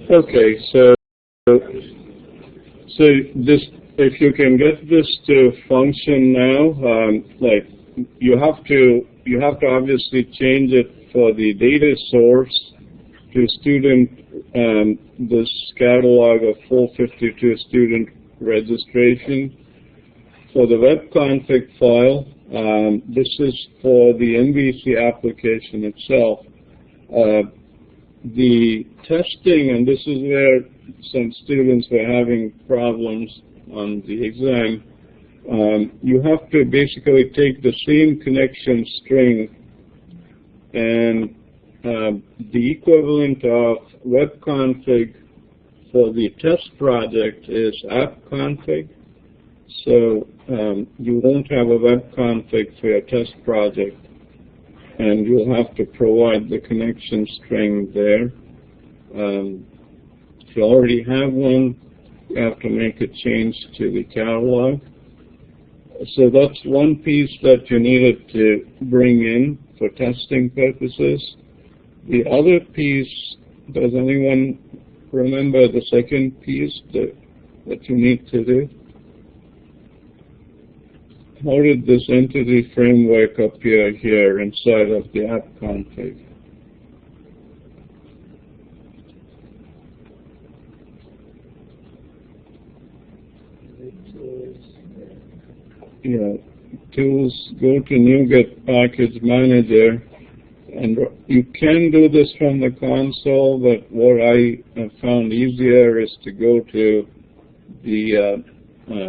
Okay, so this, if you can get this to function now, like you have to obviously change it for the data source to student, this catalog of 452 student registration. For the web config file, this is for the MVC application itself. The testing, and this is where some students were having problems on the exam, you have to basically take the same connection string, and the equivalent of web config for the test project is app config. So you won't have a web config for your test project, and you'll have to provide the connection string there. If you already have one, you have to make a change to the catalog. So that's one piece that you needed to bring in for testing purposes. The other piece, does anyone remember the second piece that you need to do? How did this entity framework appear here inside of the app config? Yeah, tools, go to NuGet Package Manager, and you can do this from the console, but what I found easier is to go to the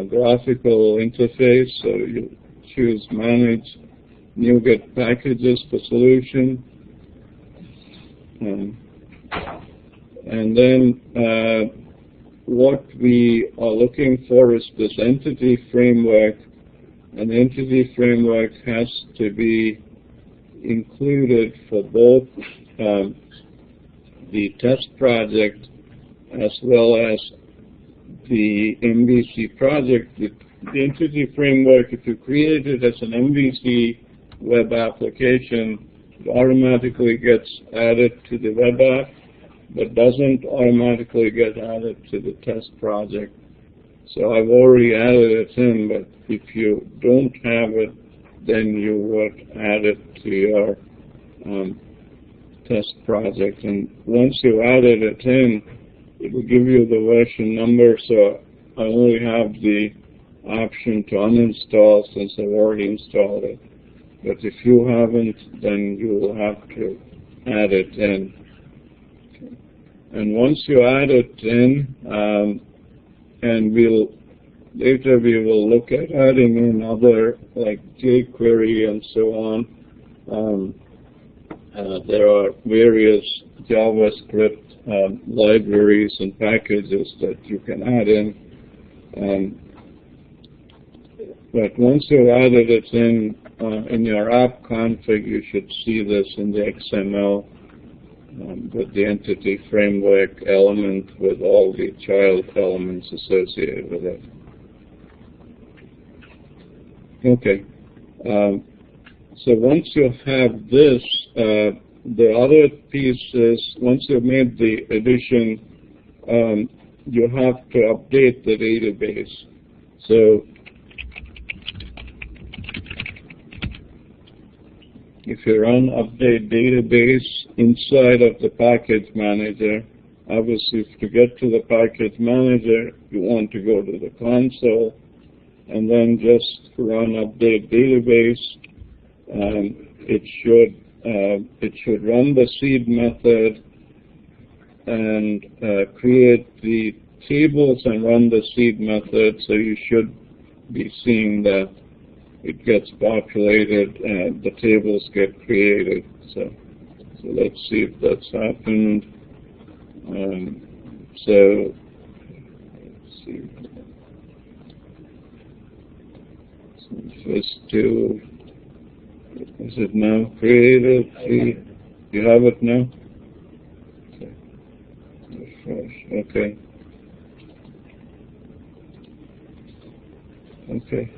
graphical interface. So you choose Manage NuGet Packages for Solution, and then what we are looking for is this entity framework. An entity framework has to be included for both the test project as well as the MVC project. The entity framework, if you create it as an MVC web application, it automatically gets added to the web app, but doesn't automatically get added to the test project. So I've already added it in, but if you don't have it, then you would add it to your test project. And once you added it in, it will give you the version number, so I only have the option to uninstall since I've already installed it. But if you haven't, then you will have to add it in. And once you add it in, and later we will look at adding in other, like jQuery and so on. There are various JavaScript libraries and packages that you can add in. But once you've added it in your app config, you should see this in the XML with the entity framework element with all the child elements associated with it. Okay. So once you have this, the other piece is, once you've made the addition, you have to update the database. So if you run update database inside of the package manager, obviously to get to the package manager, you want to go to the console and then just run update database. It should run the seed method and create the tables and run the seed method. So you should be seeing that it gets populated and the tables get created. So let's see if that's happened. So let's see. First two. Is it now created? See, you have it now? Okay. Refresh. Okay. Okay.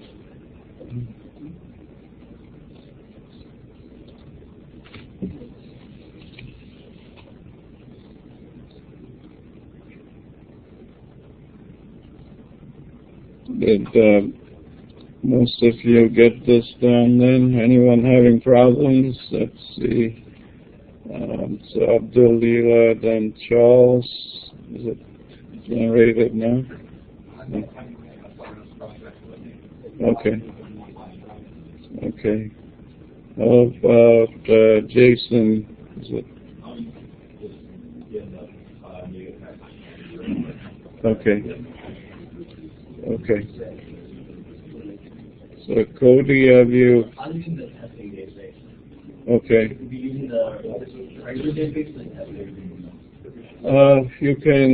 Did most of you get this down then? Anyone having problems? Let's see. So Abdul Leela, then Charles. Is it generated now? No. Okay. Okay. How about Jason? Is it? Okay. Okay. So Cody, have you? I'm using the testing database. Okay. Are you using the regular database or the testing database? You can.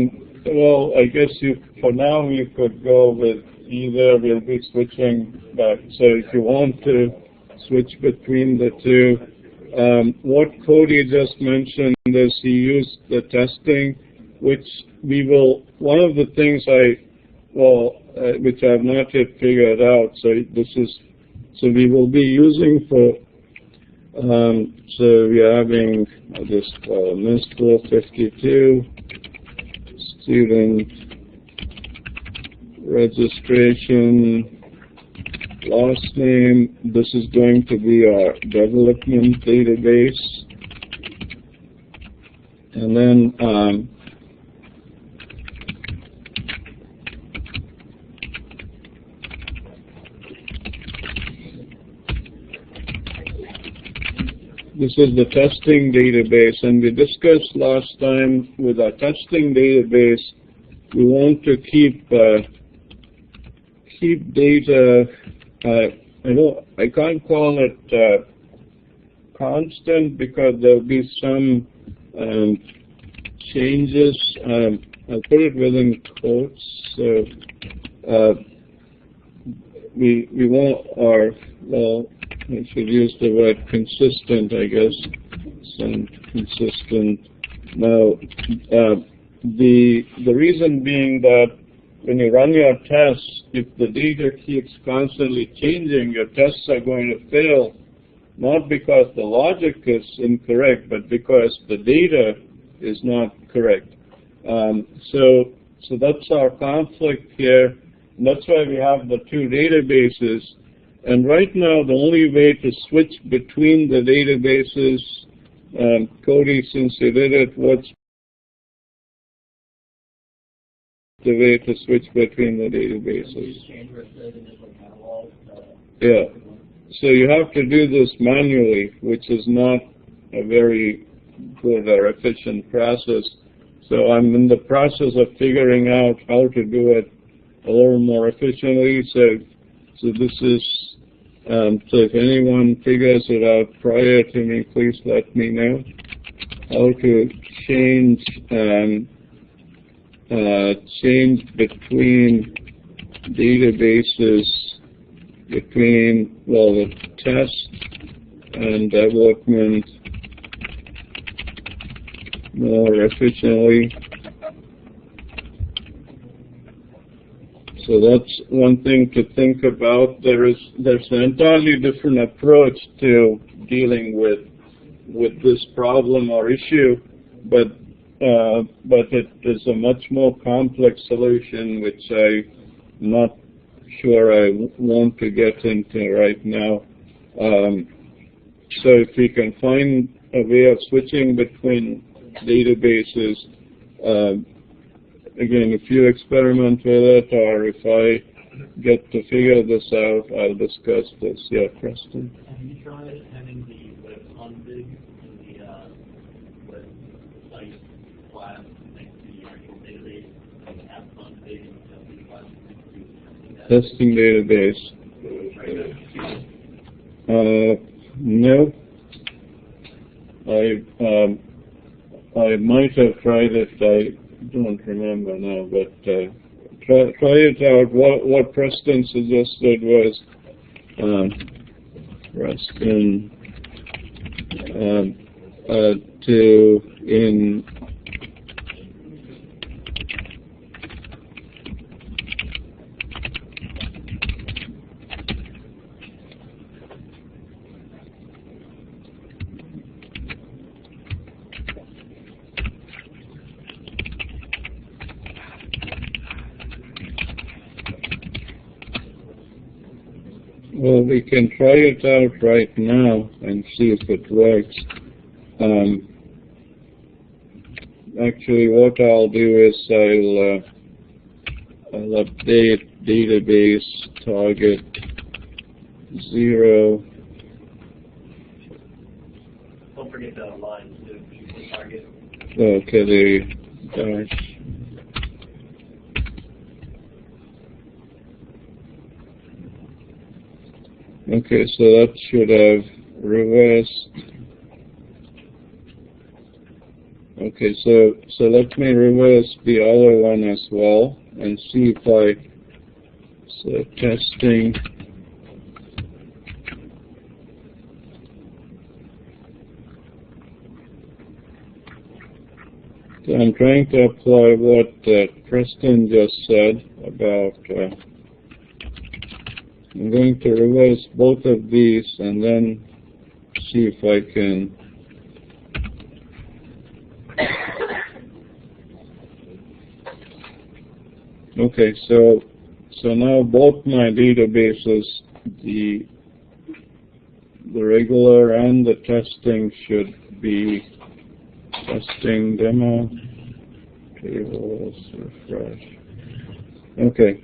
Well, I guess for now you could go with either. We'll be switching back. So if you want to switch between the two, what Cody just mentioned is he used the testing, which we will. One of the things which I have not yet figured out. So we will be using for. So we are having this MISCO 52 student registration last name. This is going to be our development database, and then this is the testing database, and we discussed last time with our testing database, we want to keep data. I can't call it constant because there'll be some changes. I'll put it within quotes. So we want our I should use the word consistent, I guess. Some consistent. Now, the reason being that when you run your tests, if the data keeps constantly changing, your tests are going to fail, not because the logic is incorrect, but because the data is not correct. So that's our conflict here. And that's why we have the two databases. And right now, the only way to switch between the databases, Cody, since you did it, what's the way to switch between the databases? Yeah. So you have to do this manually, which is not a very good or efficient process. So I'm in the process of figuring out how to do it a little more efficiently. So this is, so if anyone figures it out prior to me, please let me know how to change between databases, between, the test and development more efficiently. So that's one thing to think about. There's an entirely different approach to dealing with this problem or issue, but it is a much more complex solution, which I'm not sure I want to get into right now. So if we can find a way of switching between databases, again, if you experiment with it, or if I get to figure this out, I'll discuss this. Yeah, Preston? Have you tried having the web config in the web site class next to your actual database, and the app config and the testing class next to Testing database. No. I might have tried it. I don't remember now, but try it out. What Preston suggested was Preston in Well, we can try it out right now and see if it works. Actually, what I'll do is I'll update database target 0. Don't forget the line too. The target. Okay, the dash. Okay, so that should have reversed. Okay, so let me reverse the other one as well and see if so testing. So I'm trying to apply what Preston just said about, I'm going to reverse both of these and then see if I can okay, so now both my databases, the regular and the testing should be testing demo tables refresh. Okay,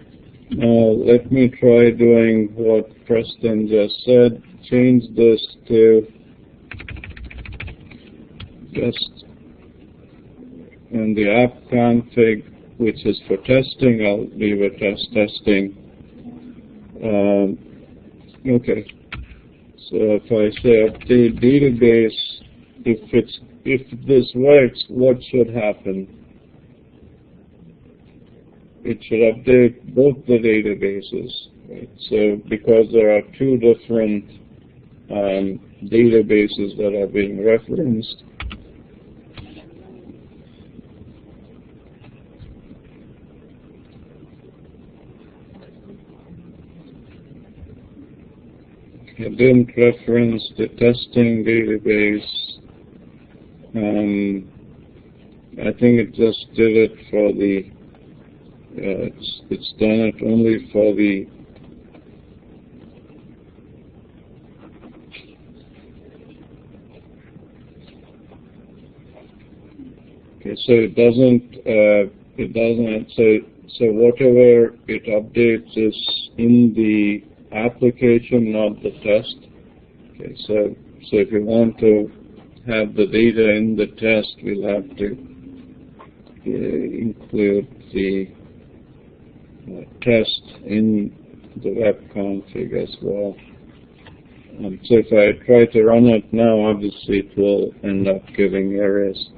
now let me try doing what Preston just said. Change this to just in the app config, which is for testing. I'll leave it as testing. Okay. So if I say update database, if this works, what should happen? It should update both the databases. Right? So because there are two different databases that are being referenced, I didn't reference the testing database. I think it just did it for the, it's done it only for the, okay, so it doesn't, so whatever it updates is in the application, not the test. Okay, so if you want to have the data in the test, we'll have to include the test in the web config as well. So if I try to run it now, obviously it will end up giving errors.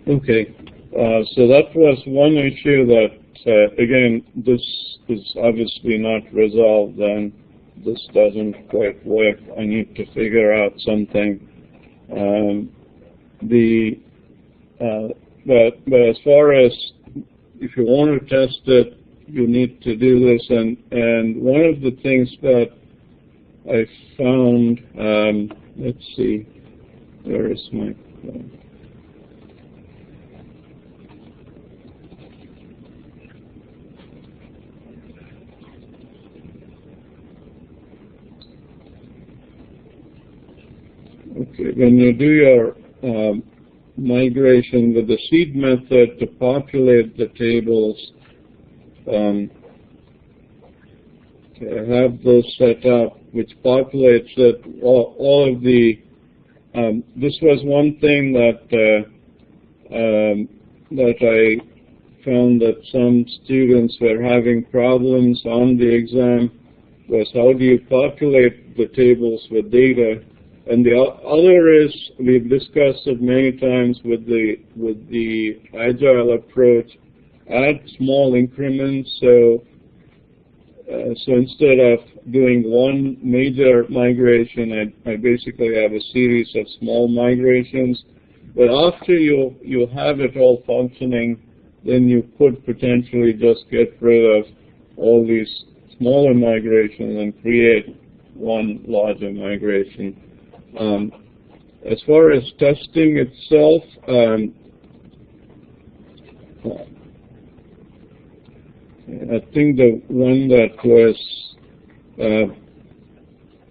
Okay, so that was one issue that, again, this is obviously not resolved, and this doesn't quite work. I need to figure out something. But as far as if you want to test it, you need to do this. And one of the things that I found, let's see, where is my phone? Okay, when you do your migration with the seed method to populate the tables, I have those set up, which populates it, all of the, this was one thing that I found that some students were having problems on the exam, was how do you populate the tables with data? And the other is, we've discussed it many times with the agile approach, add small increments. So instead of doing one major migration, I basically have a series of small migrations. But after you have it all functioning, then you could potentially just get rid of all these smaller migrations and create one larger migration. As far as testing itself, I think the one that was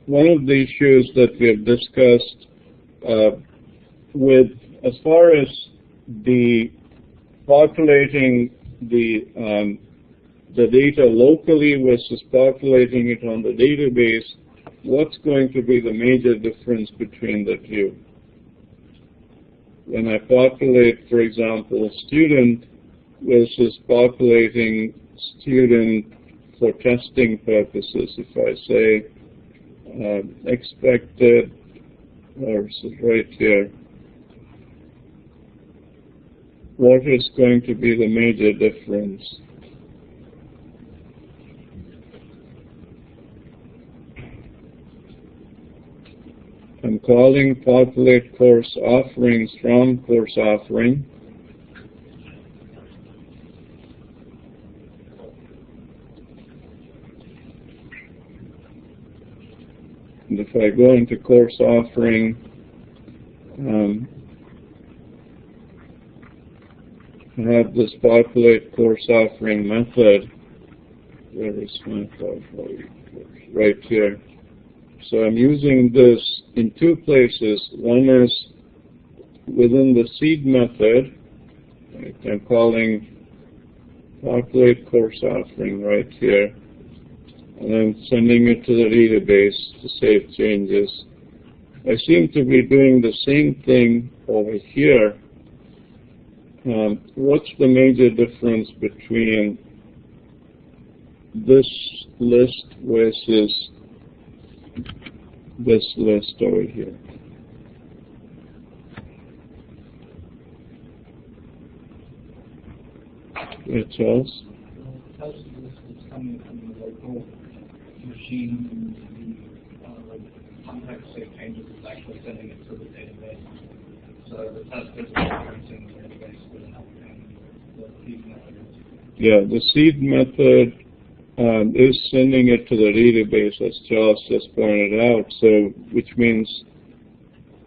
one of the issues that we have discussed with, as far as the populating the data locally versus populating it on the database, what's going to be the major difference between the two? When I populate, for example, student versus populating student for testing purposes, if I say expected, or this is right here, what is going to be the major difference? I'm calling populate course offerings from course offering. And if I go into course offering, I have this populate course offering method. Where is my populate course? Right here. So I'm using this in two places. One is within the seed method. Right, I'm calling populate course offering right here. And I'm sending it to the database to save changes. I seem to be doing the same thing over here. What's the major difference between this list versus this list over here? Yeah, Charles? The test list is coming from the local machine, and the context state changes is actually sending it to the database. So the test is referencing the database with an outcome, the seed method. Yeah, the seed method is sending it to the database, as Charles just pointed out, so which means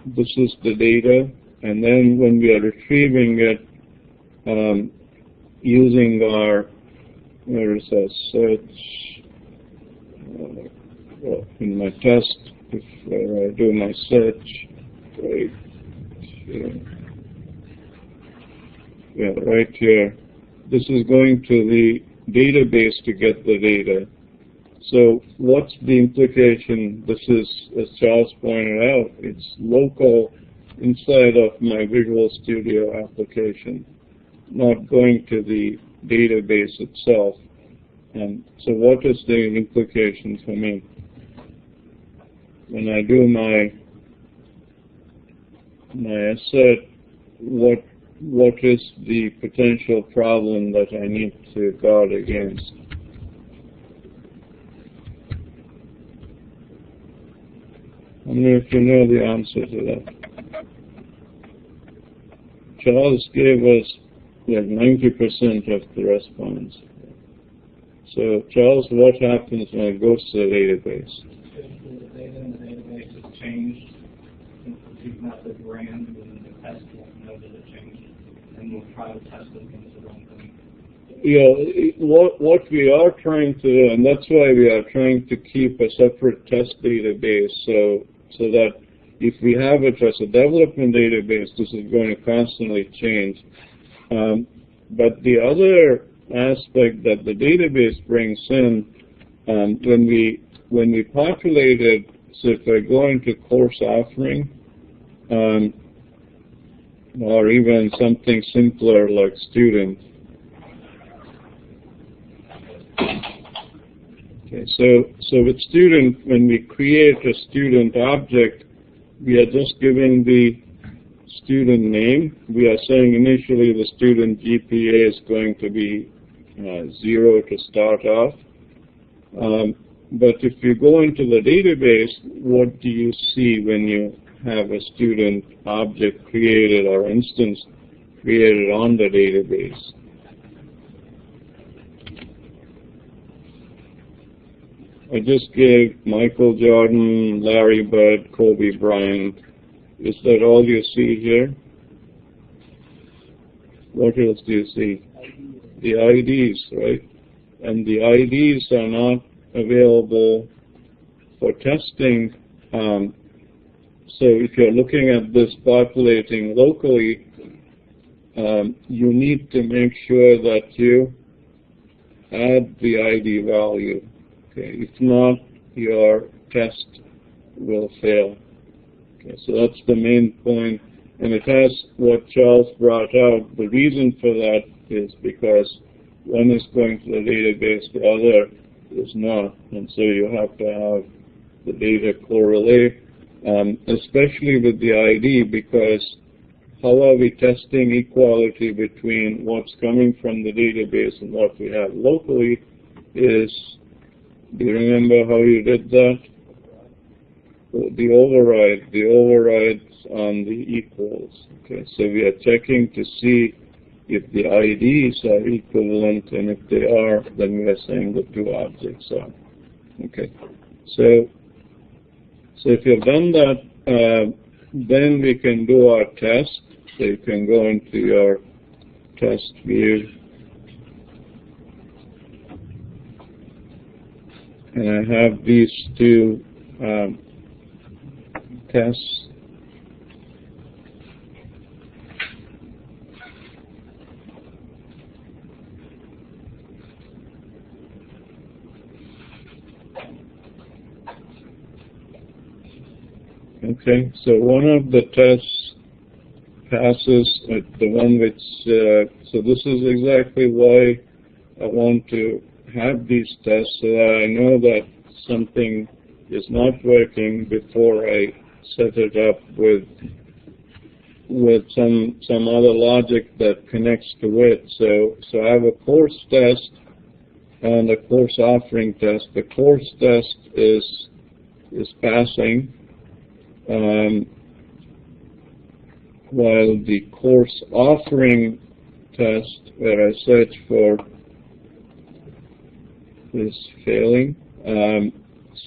this is the data, and then when we are retrieving it using our, where is that search, well, in my test, if I do my search, right here, yeah, right here, this is going to the database to get the data. So what's the implication? This is, as Charles pointed out, it's local inside of my Visual Studio application, not going to the database itself. And so what is the implication for me? When I do my assert, what is the potential problem that I need to guard against? I don't know if you know the answer to that. Charles gave us like 90% of the response. So Charles, what happens when it goes to the database? If the data in the database has changed since the seed method ran, then the test won't know that it changed, and we'll try to test it against the wrong thing. Yeah, what we are trying to do, and that's why we are trying to keep a separate test database, so that if we have it as a development database, this is going to constantly change. But the other aspect that the database brings in, when we populate it, so if I go into course offering, or even something simpler like student. Okay, so with student, when we create a student object, we are just giving the student name. We are saying initially the student GPA is going to be 0 to start off. But if you go into the database, what do you see when you have a student object created or instance created on the database? I just gave Michael Jordan, Larry Bird, Kobe Bryant. Is that all you see here? What else do you see? The IDs, right? And the IDs are not available for testing. So if you're looking at this populating locally, you need to make sure that you add the ID value. Okay, if not, your test will fail. Okay, so that's the main point. And it has what Charles brought out. The reason for that is because one is going to the database, the other is not. And so you have to have the data correlate, especially with the ID, because how are we testing equality between what's coming from the database and what we have locally is, do you remember how you did that? The overrides on the equals. Okay, so we are checking to see if the IDs are equivalent, and if they are, then we are saying the two objects are. Okay, so if you've done that, then we can do our test. So you can go into your test view, and I have these two tests. Okay, so one of the tests passes, the one which, so this is exactly why I want to have these tests, so that I know that something is not working before I set it up with some other logic that connects to it. So I have a course test and a course offering test. The course test is passing, while the course offering test, where I search for, is failing.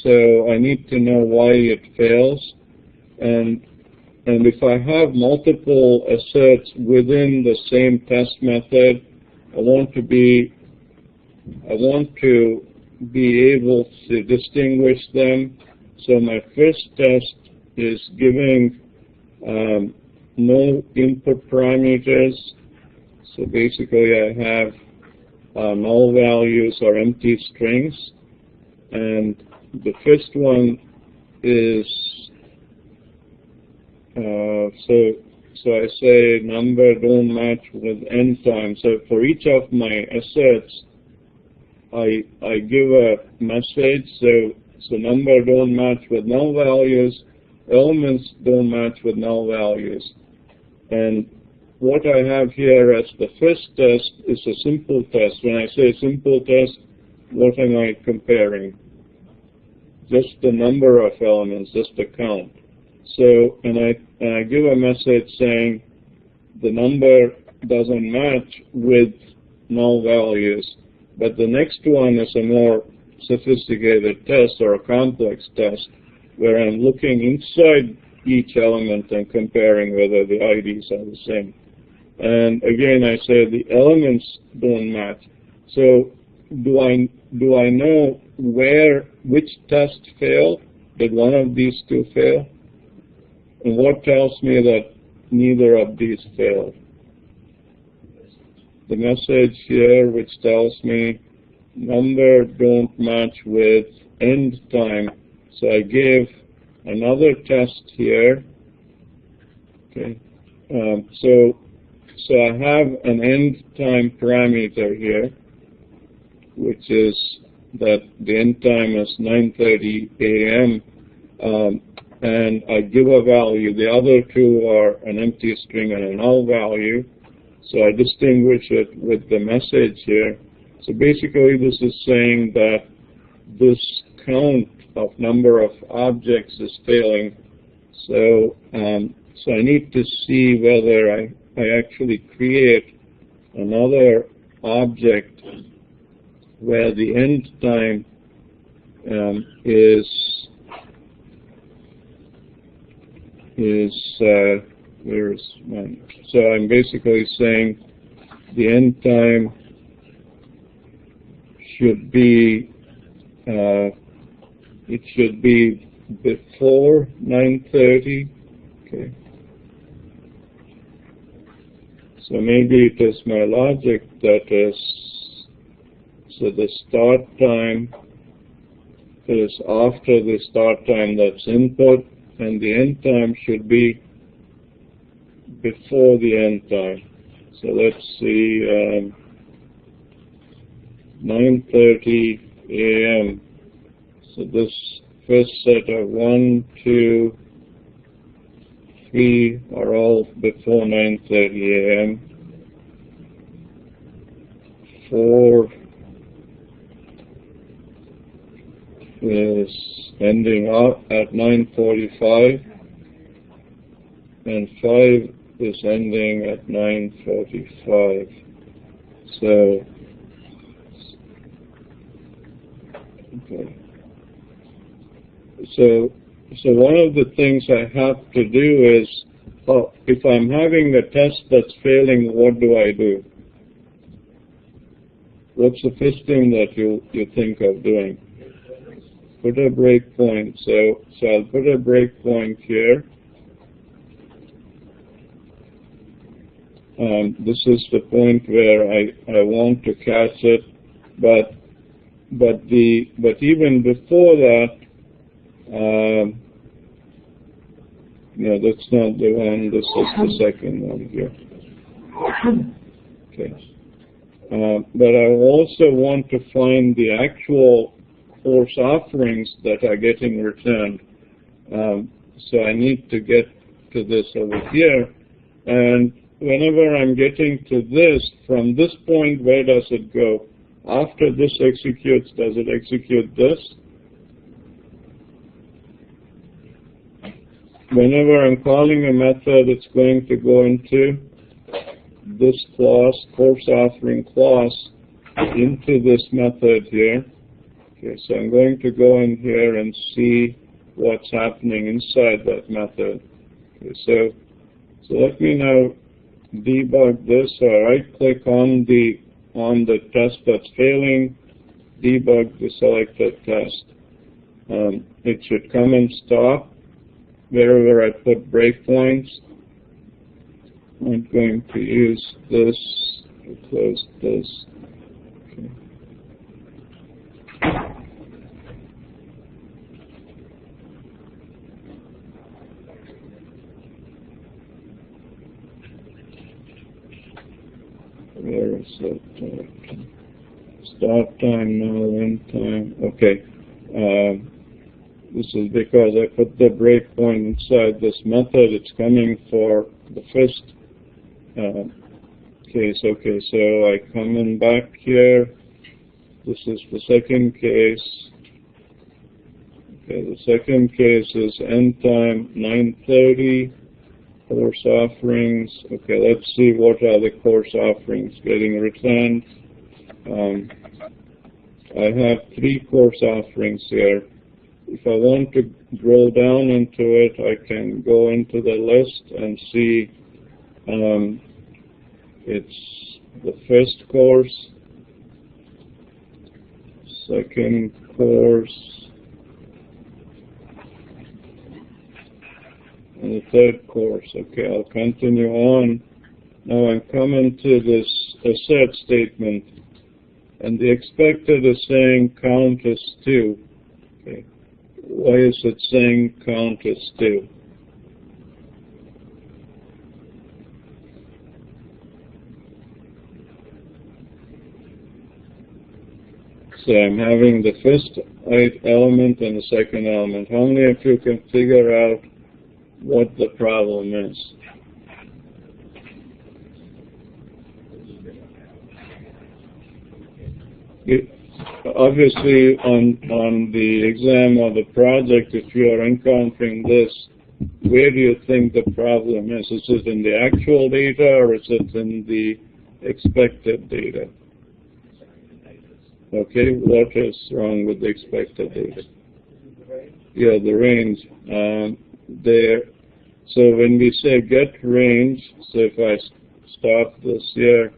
So I need to know why it fails, and if I have multiple asserts within the same test method, I want to be able to distinguish them. So my first test is giving no input parameters. So basically I have null values or empty strings, and the first one is so I say number don't match with end time. So for each of my asserts, I give a message. So number don't match with null values, elements don't match with null values. And what I have here as the first test is a simple test. When I say simple test, what am I comparing? Just the number of elements, just the count. So, and I give a message saying the number doesn't match with null values, but the next one is a more sophisticated test or a complex test where I'm looking inside each element and comparing whether the IDs are the same. And again, I say the elements don't match. So do I know which test failed? Did one of these two fail? And what tells me that neither of these failed? The message here which tells me number don't match with end time. So I gave another test here. Okay. So I have an end time parameter here, which is that the end time is 9:30 a.m. And I give a value. The other two are an empty string and a null value. So I distinguish it with the message here. So basically this is saying that this count of number of objects is failing. So so I need to see whether I actually create another object where the end time is, where is mine? So I'm basically saying the end time should be, it should be before 9:30. Okay. So maybe it is my logic that is, so the start time is after the start time that's input, and the end time should be before the end time. So let's see, 9:30 a.m. So this first set of 1, 2, 3 are all before 9:30 a.m. 4 is ending up at 9:45, and 5 is ending at 9:45. So, okay. So one of the things I have to do is, if I'm having a test that's failing, what do I do? What's the first thing that you think of doing? Put a breakpoint. So I'll put a breakpoint here. This is the point where I want to catch it, but even before that, no, that's not the one. This is the second one here. Okay. But I also want to find the actual course offerings that are getting returned. So I need to get to this over here. And whenever I'm getting to this, from this point, where does it go? After this executes, does it execute this? Whenever I'm calling a method, it's going to go into this class, course offering class, into this method here. Okay, so I'm going to go in here and see what's happening inside that method. Okay, so let me now debug this. So I right-click on the test that's failing, debug the selected test. It should come and stop wherever I put breakpoints. I'm going to use this to close this. Okay. Where is it? Start time, now end time. Okay. This is because I put the breakpoint inside this method. It's coming for the first case. Okay, so I come in back here. This is the second case. Okay, the second case is end time 9:30. Course offerings. Okay, let's see what are the course offerings getting returned. I have 3 course offerings here. If I want to drill down into it, I can go into the list and see it's the first course, second course, and the third course. Okay, I'll continue on. Now I'm coming to this assert statement, and the expected is saying count is 2. Okay. Why is it saying count is 2? So I'm having the first element and the second element. How many of you can figure out what the problem is? Obviously, on the exam or the project, if you are encountering this, where do you think the problem is? Is it in the actual data or is it in the expected data? Okay, what is wrong with the expected data? Yeah, the range. So when we say get range, so if I stop this here,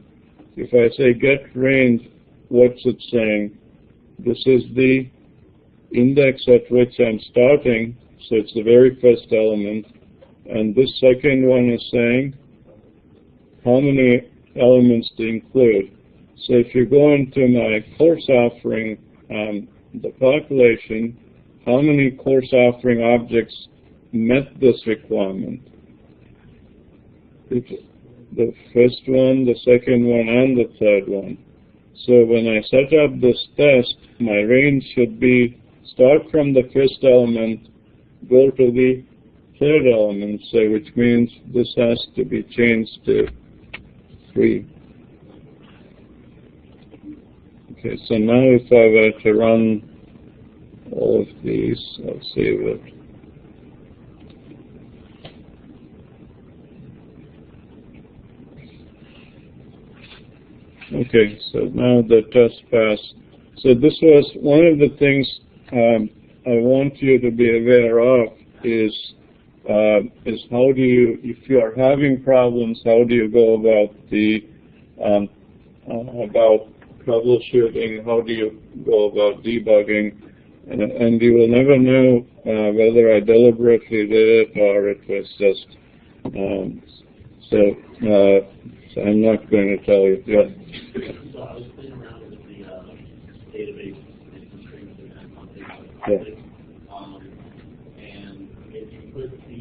if I say get range, what's it saying? This is the index at which I'm starting, so it's the very first element. And this second one is saying how many elements to include. So if you go into my course offering, the population, how many course offering objects met this requirement? The first one, the second one, and the third one. So when I set up this test, my range should be start from the first element, go to the third element, say, which means this has to be changed to 3. Okay, so now if I were to run all of these, I'll save it. Okay, so now the test passed. So this was one of the things I want you to be aware of is how do you, if you are having problems, how do you go about the about troubleshooting? How do you go about debugging? And you will never know whether I deliberately did it or it was just so I'm not going to tell you. Yeah. So I was playing around with the database and some strings and that content. And if you put the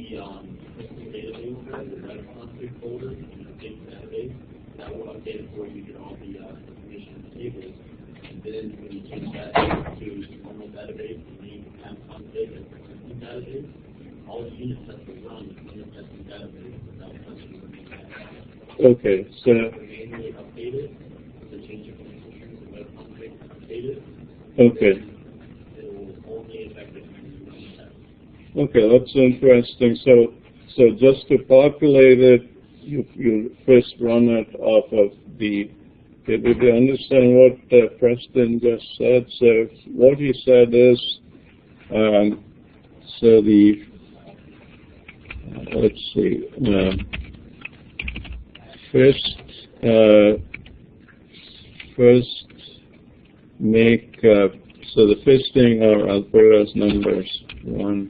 database there, the red config folder in the big database, that will update it for you to get all the information in the tables. And then when you change that to normal database, and then you have config and testing database, all the unit tests will run in the testing database without touching the main database. Okay, so Manually updated, the change of strings and web config updated. okay. It will only affect it when you run the test. Okay, that's interesting. So just to populate it, you first run it off of the. Did you understand what Preston just said? So what he said is, so the let's see, first make so the first thing, or I'll put it as numbers 1.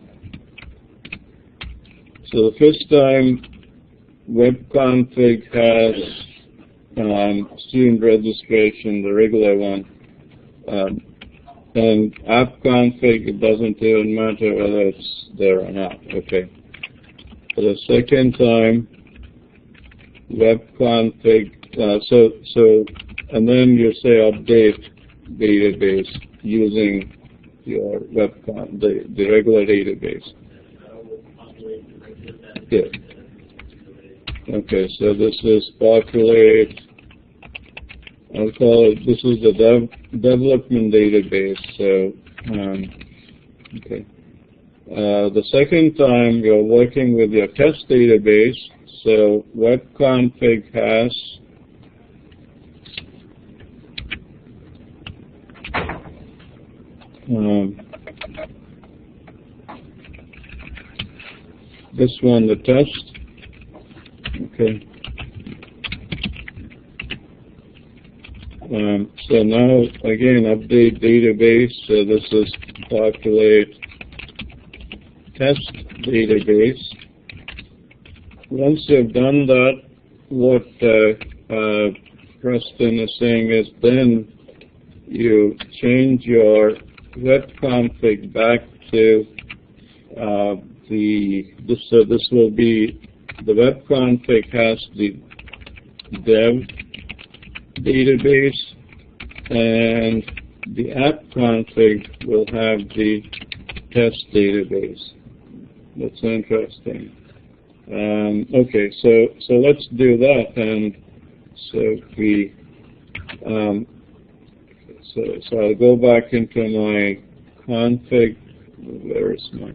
So the first time web config has student registration, the regular one, and app config, it doesn't even matter whether it's there or not. Okay. For the second time, web config, and then you say update database using your the regular database. Yeah. Okay, so this is populate. I'll call it. This is the development database. So, okay. The second time you're working with your test database. So web config has this one, the test. Okay. So now again, update database. So this is populate test database. Once you've done that, what Preston is saying is then you change your web config back to this will be the web config has the dev database, and the app config will have the test database. That's interesting. Okay, so let's do that, and so we so I'll go back into my config. Where is my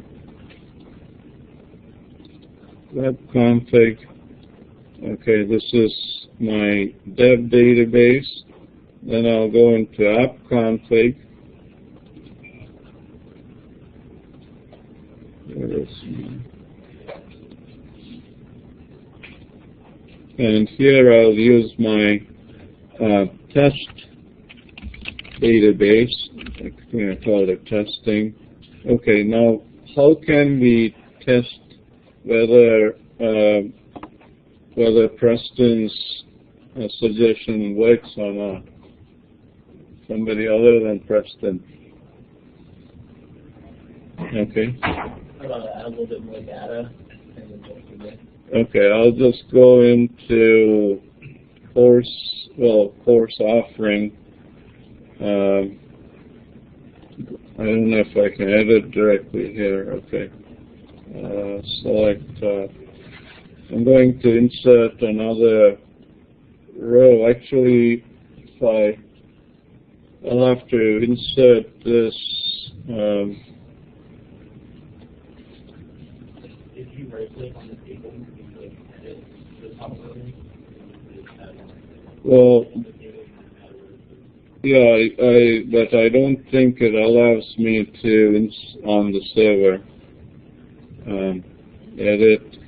web config? Okay, this is my dev database. Then I'll go into app config. Where is my And here I'll use my test database. I call it testing. Okay, now how can we test whether Preston's suggestion works or not? Somebody other than Preston. Okay. How about add a little bit more data and then go from there? Okay, I'll just go into course offering. I don't know if I can edit directly here. Okay. Select. I'm going to insert another row. Actually, I'll have to insert this. If you right click on the table, you can click edit the top button. Well, yeah, but I don't think it allows me to on the server. Edit.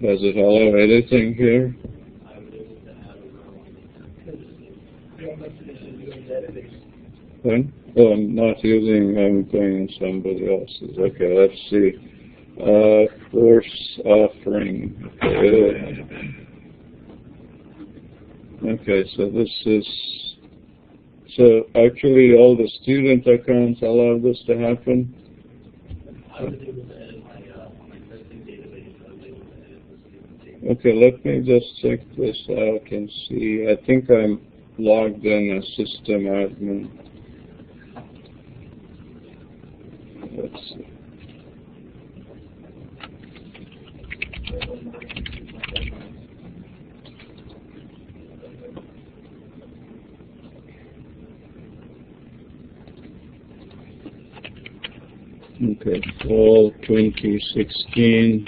Does it allow editing here? When? Oh, I'm not using, I'm going in somebody else's. Okay, let's see. Course offering. Okay, so this is, so actually all the student accounts allow this to happen? I was able to edit my testing database. I was able to edit the student data. Okay, let me just check this out and see. I think I'm logged in as system admin. Let's see. Okay, fall 2016.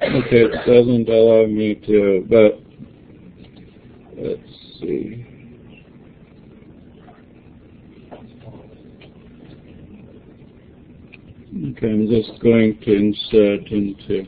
Okay, it doesn't allow me to, but let's see. Okay, I'm just going to insert into.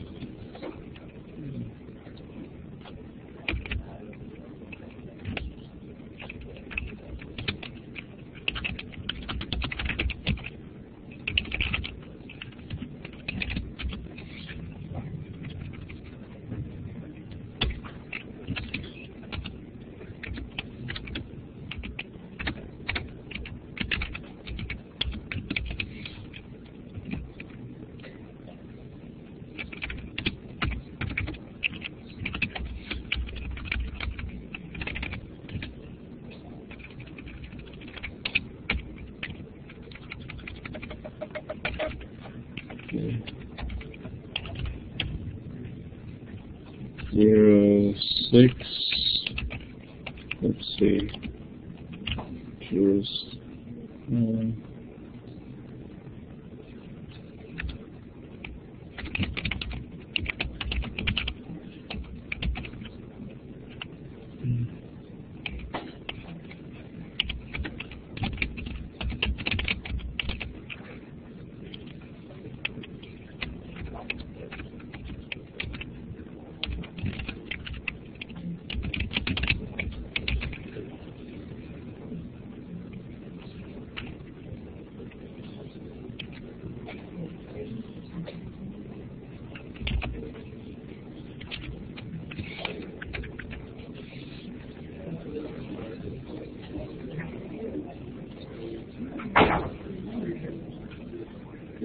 Okay. 06. Let's see. Choose.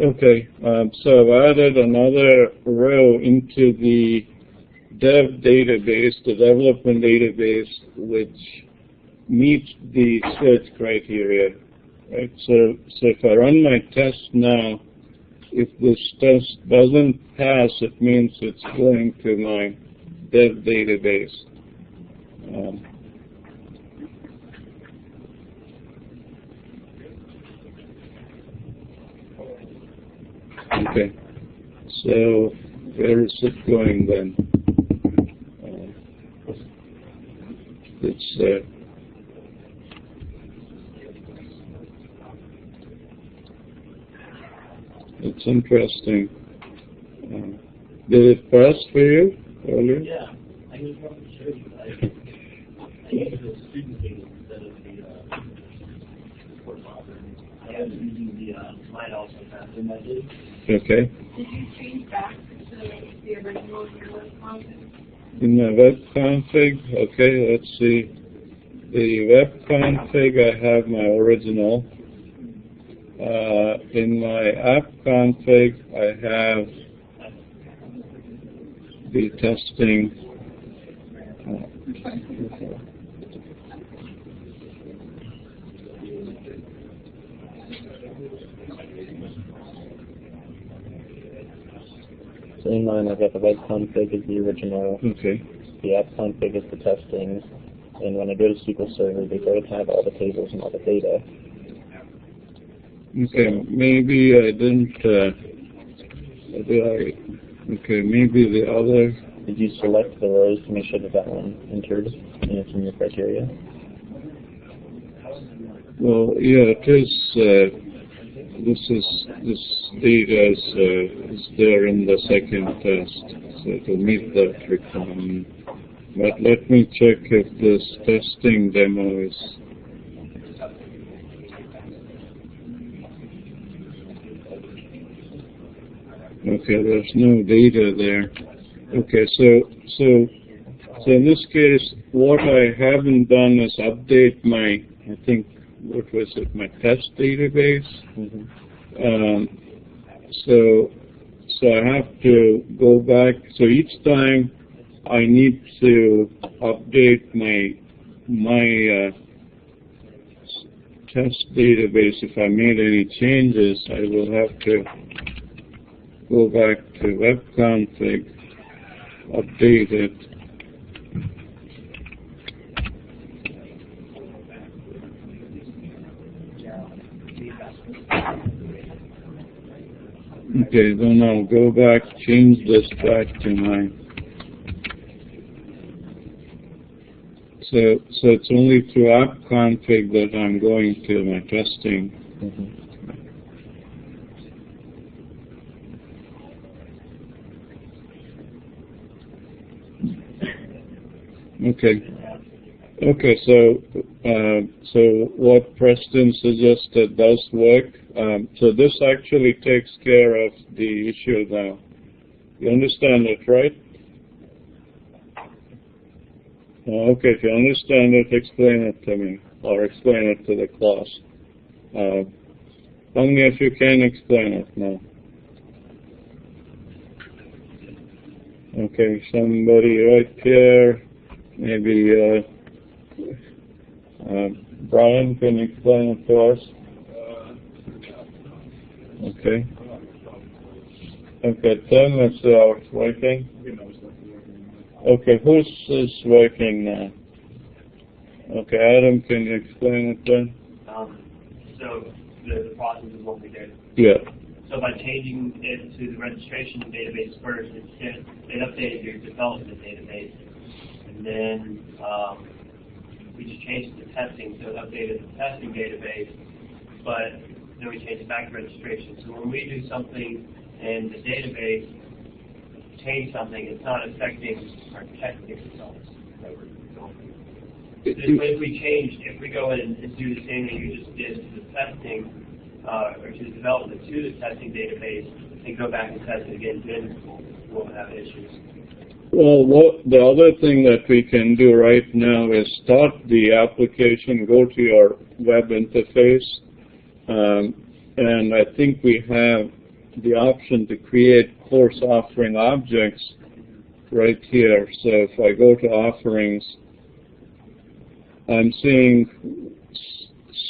Okay, so I've added another row into the dev database, the development database, which meets the search criteria. Right? So if I run my test now, if this test doesn't pass, it means it's going to my dev database. Okay, so where is it going then? It's interesting. Did it pass for you earlier? Yeah, I can probably show you. I use the student data instead of the course offering. I was using the mine also passed in that data. Okay. Did you change back to the original in your web config? In the web config, okay, let's see. The web config, I have my original. In my app config, I have the testing. So in mine, I've got the web config is the original, Okay. the app config is the testing, and when I go to SQL Server, they both have all the tables and all the data. Okay, maybe I didn't, okay, maybe the other, Did you select the rows to make sure that that one entered and it's in your criteria? well, yeah, it is, this data is there in the second test, so to meet that requirement. But let me check if this testing demo is. Okay, there's no data there. Okay, so in this case, what I haven't done is update my, I think, what was it, my test database. So I have to go back. So each time I need to update my test database. If I made any changes, I will have to go back to web config, update it. Okay, then I'll go back, change this back to my. So it's only through app config that I'm going to my testing. Okay, so what Preston suggested does work. So this actually takes care of the issue now. You understand it, right? Okay, if you understand it, explain it to me, or explain it to the class. Tell me if you can explain it now. Okay, somebody right here, maybe Brian, can you explain it to us? Okay. Okay, Tim, is how it's working? Okay, who's is working now? Okay, Adam, can you explain it then? So the process is what we did. Yeah. So by changing it to the registration database first, it updated your development database, and then we just changed it to testing, so it updated the testing database, but then we changed it back to registration. So when we do something in the database, change something, it's not affecting our testing results. If we go in and do the same thing you just did to the testing, or to the development to the testing database, and go back and test it again, then we'll have issues. Well, the other thing that we can do right now is start the application, go to your web interface, and I think we have the option to create course offering objects right here. So if I go to offerings, I'm seeing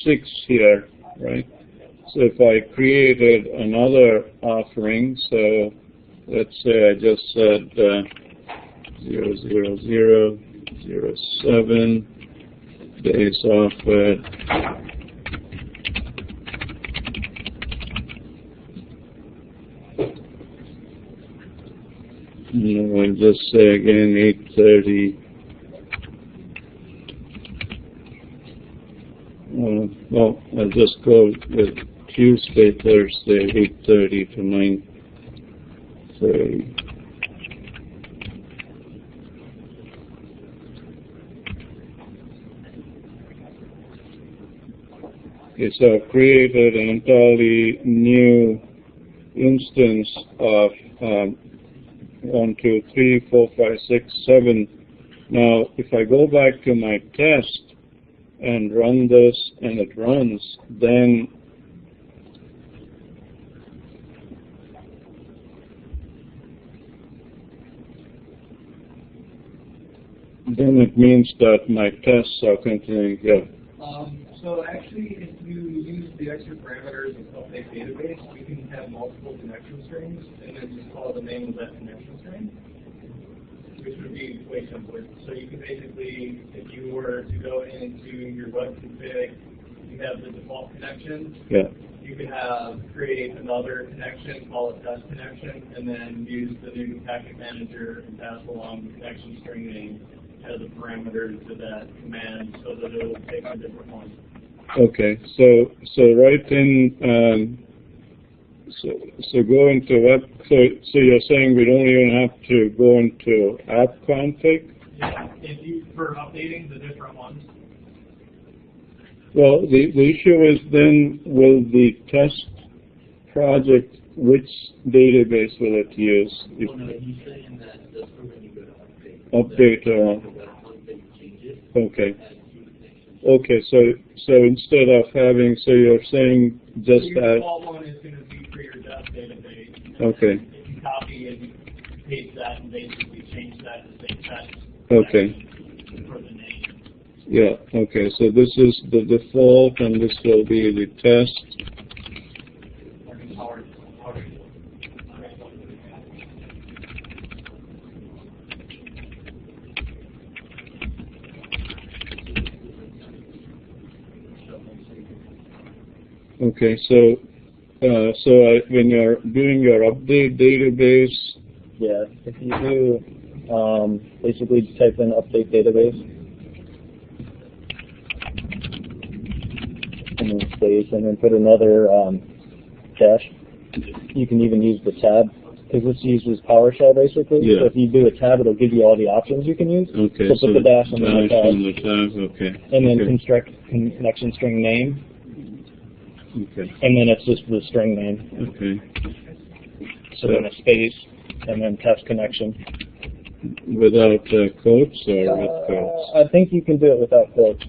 6 here, right? So if I created another offering, so let's say I just said 00007 days offered. And I'll just say again 8:30. Well, I'll just go with Tuesday, Thursday, 8:30 to 9:30. Okay, so I've created an entirely new instance of 1, 2, 3, 4, 5, 6, 7. Now, if I go back to my test and run this, and it runs, then it means that my tests are continuing here. So actually, if you use the extra parameters of update database, you can have multiple connection strings, and then just call the name of that connection string, which would be way simpler. So you can basically, if you were to go into your web config, you have the default connection. Yeah. You can create another connection, call it test connection, and then use the new packet manager and pass along the connection string name as a parameter to that command so that it will take a different one. Okay, so right in so go into web. So you're saying we don't even have to go into app config? Yeah, if you for updating the different ones. Well, the issue is then will the test project, which database will it use? Well, no, he's saying that that's for when you go to update. Update. Go to update, change it. Okay. Add two connections. Okay, so instead of having, so you're saying just So your add. default one is going to be for your dev database. And Okay. then if you copy and you paste that and basically change that to say test Okay. for the name. Yeah, okay, so this is the default and this will be the test. Okay, so when you're doing your update database, Yeah, if you do basically type in update database and then space and then put another dash. You can even use the tab because this uses PowerShell basically. Yeah. So if you do a tab, it'll give you all the options you can use. okay, So put the dash and then the dash tab, on the tab, okay. and then okay. construct connection string name, Okay, and then it's just the string name. okay. So then a space, and then test connection. Without quotes or with quotes? I think you can do it without quotes,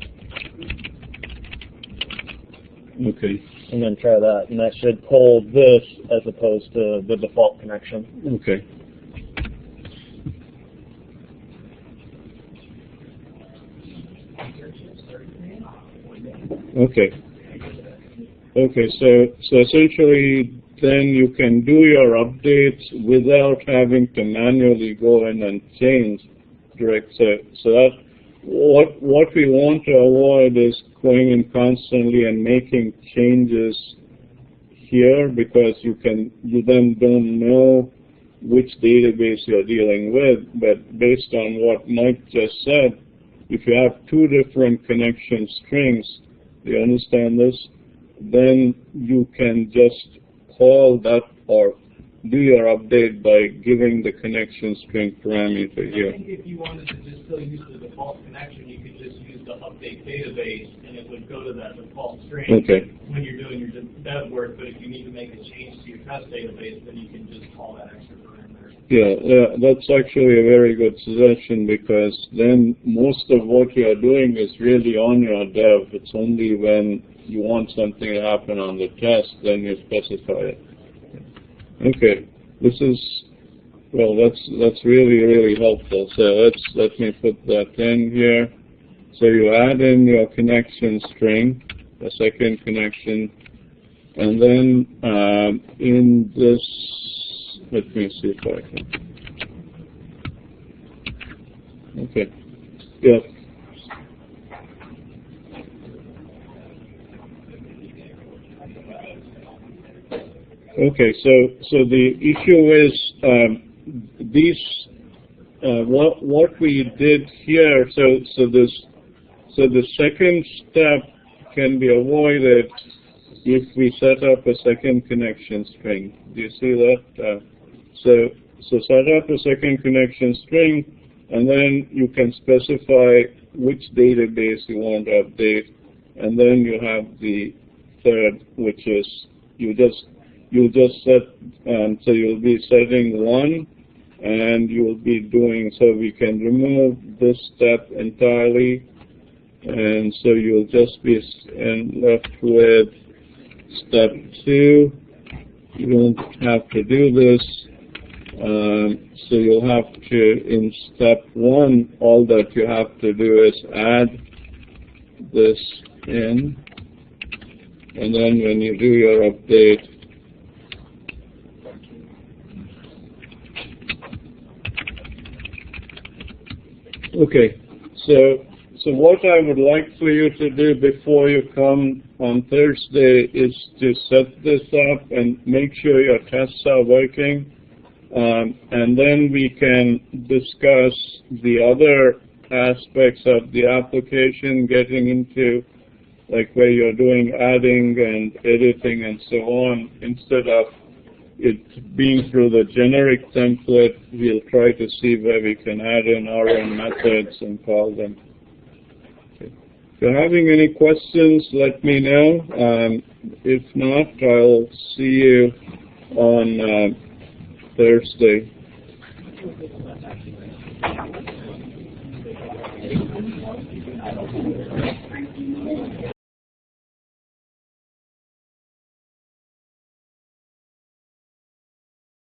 Okay, and then try that, and that should pull this as opposed to the default connection. okay. Okay. Okay, so essentially then you can do your updates without having to manually go in and change direct. So that what we want to avoid is going in constantly and making changes here, because you then don't know which database you're dealing with. But based on what Mike just said, if you have two different connection strings, do you understand this? Then you can just call that or do your update by giving the connection string parameter I here. think if you wanted to just still use the default connection, you could just use the update database, and it would go to that default string Okay. when you're doing your dev work. But if you need to make a change to your test database, then you can just call that extra parameter. Yeah, that's actually a very good suggestion, because then most of what you're doing is really on your dev. It's only when you want something to happen on the test, then you specify it. Okay, this is, well, that's really helpful. So let me put that in here. So you add in your connection string, the second connection, And then in this, let me see if I can. Okay. Yeah. Okay. So the issue is these. What we did here. So the second step can be avoided if we set up a second connection string. Do you see that? So set up a second connection string, and then you can specify which database you want to update, and then you have the third, which is you just set. So you'll be setting one, and you'll be doing so. We can remove this step entirely, and so you'll just be left with step 2. You don't have to do this. So you'll have to, in step 1, all that you have to do is add this in, and then when you do your update, okay, so what I would like for you to do before you come on Thursday is to set this up and make sure your tests are working, and then we can discuss the other aspects of the application, getting into like where you're doing adding and editing and so on. Instead of it being through the generic template, we'll try to see where we can add in our own methods and call them. Okay. If you're having any questions, let me know. If not, I'll see you on Thursday.